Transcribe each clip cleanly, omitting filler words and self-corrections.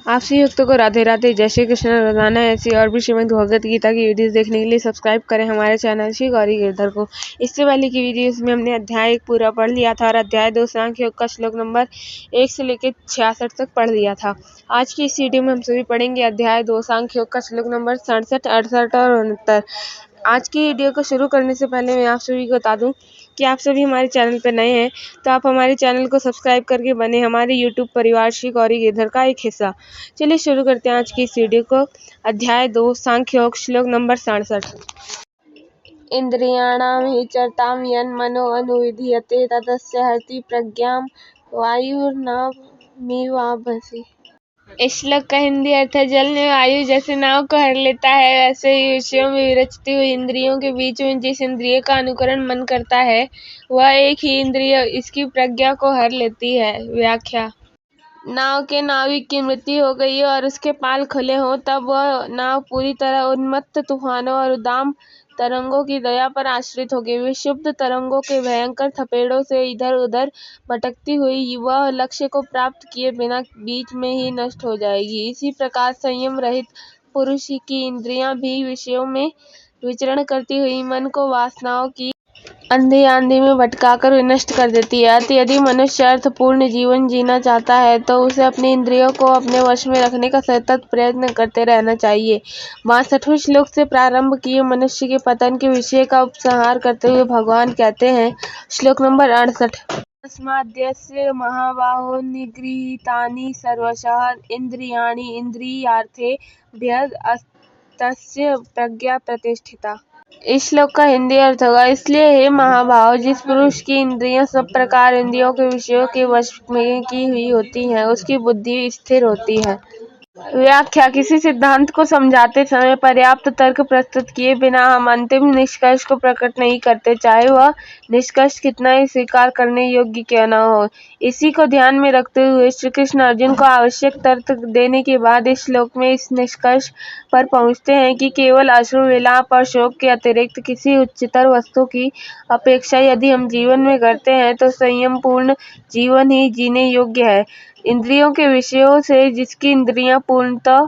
आप सभी भक्तों को राधे राधे, जय श्री कृष्ण। रोजाना ऐसी और भी श्रीमद् भगवत गीता की वीडियोस देखने के लिए सब्सक्राइब करें हमारे चैनल श्री गौरी गिरधर को। इससे पहले की वीडियोस में हमने अध्याय 1 पूरा पढ़ लिया था और अध्याय 2 सांख्य योग का श्लोक नंबर 1 से लेकर 66 तक पढ़ लिया था। आज की इस वीडियो में हम सभी पढ़ेंगे अध्याय 2 सांख्य योग का श्लोक नंबर 67, 68 और 69। आज की वीडियो को शुरू करने से पहले मैं आप सभी को बता दूं कि आप सभी हमारे चैनल पर नए हैं तो आप हमारे चैनल को सब्सक्राइब करके बने हमारे यूट्यूब परिवार श्री गौरी गिरधर का एक हिस्सा। चलिए शुरू करते हैं आज की इस वीडियो को। अध्याय 2 सांख्य योग श्लोक नंबर 67। इंद्रियाणां हि चरतां यन्मनो अनुविधीयते ततस्य हरति प्रज्ञां वायुर्नावमिवाम्भसि। इस श्लोक का हिंदी अर्थ है, जल में वायु जैसे नाव को हर लेता है वैसे ही विषयों में विरचती हुई इंद्रियों के बीच में जिस इंद्रिय का अनुकरण मन करता है वह एक ही इंद्रिय इसकी प्रज्ञा को हर लेती है। व्याख्या। नाव के नाविक की मृत्यु हो गई और उसके पाल खुले हों तब वह नाव पूरी तरह उन्मत्त तूफानों और उदाम तरंगों की दया पर आश्रित होगी। विक्षुब्ध तरंगों के भयंकर थपेड़ों से इधर उधर भटकती हुई वह लक्ष्य को प्राप्त किए बिना बीच में ही नष्ट हो जाएगी। इसी प्रकार संयम रहित पुरुष की इंद्रियां भी विषयों में विचरण करती हुई मन को वासनाओं की अंधी आंधी में भटकाकर विनष्ट कर देती है। अतः यदि मनुष्य अर्थपूर्ण जीवन जीना चाहता है तो उसे अपनी इंद्रियों को अपने वश में रखने का सतत प्रयत्न करते रहना चाहिए। 62वें श्लोक से प्रारंभ किए मनुष्य के पतन के विषय का उपसंहार करते हुए भगवान कहते हैं, श्लोक नंबर 68। तस्माद्यस्य महाबाहो निगृहीतानि सर्वशः इंद्रियाणि इंद्रियार्थेभ्यस्तस्य प्रज्ञा प्रतिष्ठिता। इस श्लोक का हिंदी अर्थ होगा, इसलिए हे महाभाव, जिस पुरुष की इंद्रियां सब प्रकार इंद्रियों के विषयों के वश में की हुई होती हैं उसकी बुद्धि स्थिर होती है। व्याख्या। किसी सिद्धांत को समझाते समय पर्याप्त तर्क प्रस्तुत किए बिना हम अंतिम निष्कर्ष को प्रकट नहीं करते, चाहे वह निष्कर्ष कितना ही स्वीकार करने योग्य क्यों न हो। इसी को ध्यान में रखते हुए श्री कृष्ण अर्जुन को आवश्यक तर्क देने के बाद इस श्लोक में इस निष्कर्ष पर पहुंचते हैं कि केवल अश्रु विलाप और शोक के अतिरिक्त किसी उच्चतर वस्तु की अपेक्षा यदि हम जीवन में करते हैं तो संयम पूर्ण जीवन ही जीने योग्य है। इंद्रियों के विषयों से जिसकी इंद्रियां पूर्णतः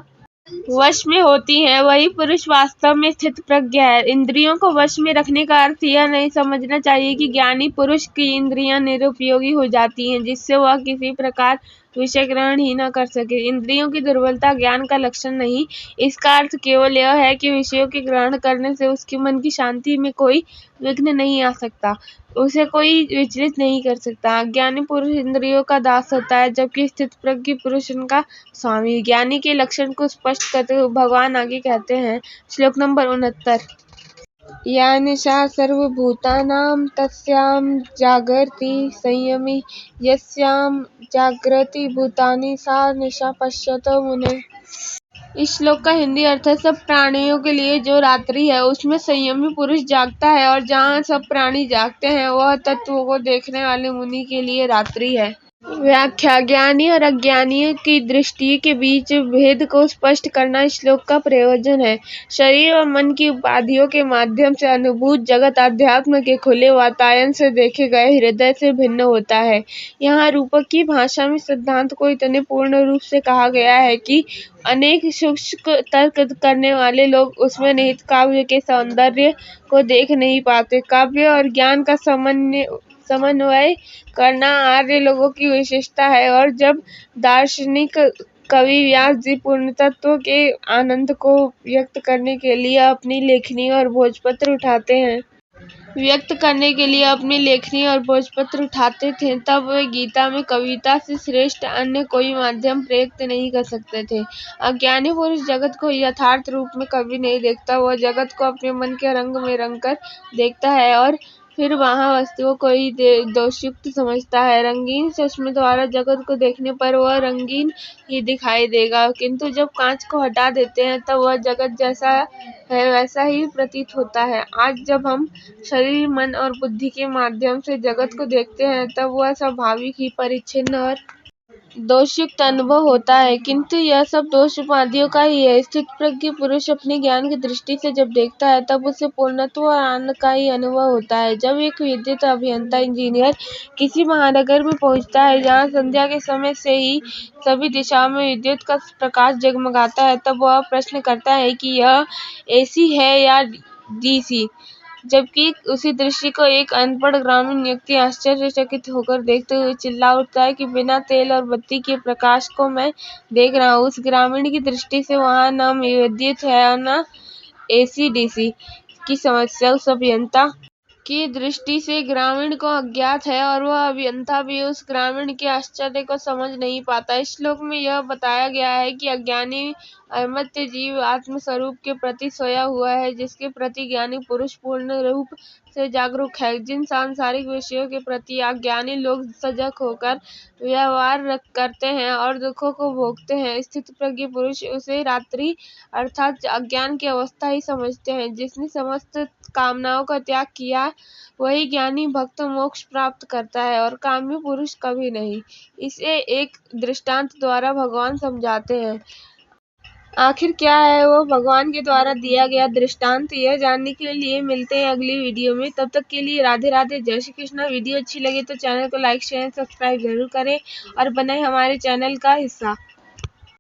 वश में होती हैं वही पुरुष वास्तव में स्थित प्रज्ञ है। इंद्रियों को वश में रखने का अर्थ यह नहीं समझना चाहिए कि ज्ञानी पुरुष की इंद्रियां निरुपयोगी हो जाती हैं जिससे वह किसी प्रकार विषय ग्रहण ही न कर सके। इंद्रियों की दुर्बलता ज्ञान का लक्षण नहीं, इसका अर्थ केवल यह है कि विषयों के ग्रहण करने से उसके मन की शांति में कोई विघ्न नहीं आ सकता, उसे कोई विचलित नहीं कर सकता। अज्ञानी पुरुष इंद्रियों का दास होता है जबकि स्थित प्रज्ञ पुरुष उनका स्वामी। ज्ञानी के लक्षण को स्पष्ट करते हुए भगवान आगे कहते हैं, श्लोक नंबर 69। या निशा सर्वभूतानां तस्यां जागर्ति संयमी यस्यां जागृति भूतानि सा निशा पश्यतो मुने। इस श्लोक का हिंदी अर्थ है, सब प्राणियों के लिए जो रात्रि है उसमें संयमी पुरुष जागता है और जहाँ सब प्राणी जागते हैं वह तत्व को देखने वाले मुनि के लिए रात्रि है। व्याख्या। ज्ञानी और अज्ञानी की दृष्टि के बीच भेद को स्पष्ट करना इस श्लोक का प्रयोजन है। शरीर और मन की उपाधियों के माध्यम से अनुभूत जगत अध्यात्म के खुले वातायन से देखे गए हृदय से भिन्न होता है। यहाँ रूपक की भाषा में सिद्धांत को इतने पूर्ण रूप से कहा गया है कि अनेक सूक्ष्म तर्क करने वाले लोग उसमें निहित काव्य के सौंदर्य को देख नहीं पाते। काव्य और ज्ञान का समन्वय करना आर्य लोगों की विशेषता है और जब दार्शनिक कवि व्यास जी पूर्ण तत्व के आनंद को व्यक्त करने के लिए अपनी लेखनी और भोजपत्र उठाते थे तब वे गीता में कविता से श्रेष्ठ अन्य कोई माध्यम प्रयुक्त नहीं कर सकते थे। अज्ञानी पुरुष जगत को यथार्थ रूप में कभी नहीं देखता, वह जगत को अपने मन के रंग में रंग कर देखता है और फिर वहाँ वस्तुओं को ही दोषयुक्त समझता है। रंगीन चश्मे द्वारा जगत को देखने पर वह रंगीन ही दिखाई देगा, किंतु जब कांच को हटा देते हैं तब वह जगत जैसा है वैसा ही प्रतीत होता है। आज जब हम शरीर, मन और बुद्धि के माध्यम से जगत को देखते हैं तब वह स्वाभाविक ही परिच्छिन्न और दोषयुक्त अनुभव होता है, किंतु यह सब दोष उपाधियों का ही है। स्थितप्रज्ञ पुरुष अपने ज्ञान की दृष्टि से जब देखता है तब उसे पूर्णत्व और आनंद का ही अनुभव होता है। जब एक विद्युत अभियंता इंजीनियर किसी महानगर में पहुंचता है जहां संध्या के समय से ही सभी दिशाओं में विद्युत का प्रकाश जगमगाता है, तब वह प्रश्न करता है कि यह एसी है या डीसी, जबकि उसी दृश्य को एक अनपढ़ ग्रामीण व्यक्ति आश्चर्यचकित होकर देखते हुए चिल्ला उठता है कि बिना तेल और बत्ती के प्रकाश को मैं देख रहा हूँ। उस ग्रामीण की दृष्टि से वहाँ न विद्युत है और न एसी डीसी की समस्या उस अभियंता की दृष्टि से ग्रामीण को अज्ञात है, और वह अभियंता भी उस ग्रामीण के आश्चर्य को समझ नहीं पाता। इस श्लोक में यह बताया गया है कि अज्ञानी अमर्त्य जीव आत्मस्वरूप के प्रति सोया हुआ है, जिसके प्रति ज्ञानी पुरुष पूर्ण रूप से जागरूक है। जिन सांसारिक विषयों के प्रति अज्ञानी लोग सजग होकर व्यवहार करते हैं और दुखों को भोगते हैं, स्थितप्रज्ञ पुरुष उसे रात्रि अर्थात अज्ञान की अवस्था ही समझते हैं। जिसने समस्त कामनाओं का त्याग किया वही ज्ञानी भक्त मोक्ष प्राप्त करता है, और कामी पुरुष कभी नहीं। इसे एक दृष्टांत द्वारा भगवान समझाते हैं। आखिर क्या है वो भगवान के द्वारा दिया गया दृष्टांत, यह जानने के लिए मिलते हैं अगली वीडियो में। तब तक के लिए राधे राधे, जय श्री कृष्णा। वीडियो अच्छी लगे तो चैनल को लाइक शेयर सब्सक्राइब जरूर करें और बने हमारे चैनल का हिस्सा।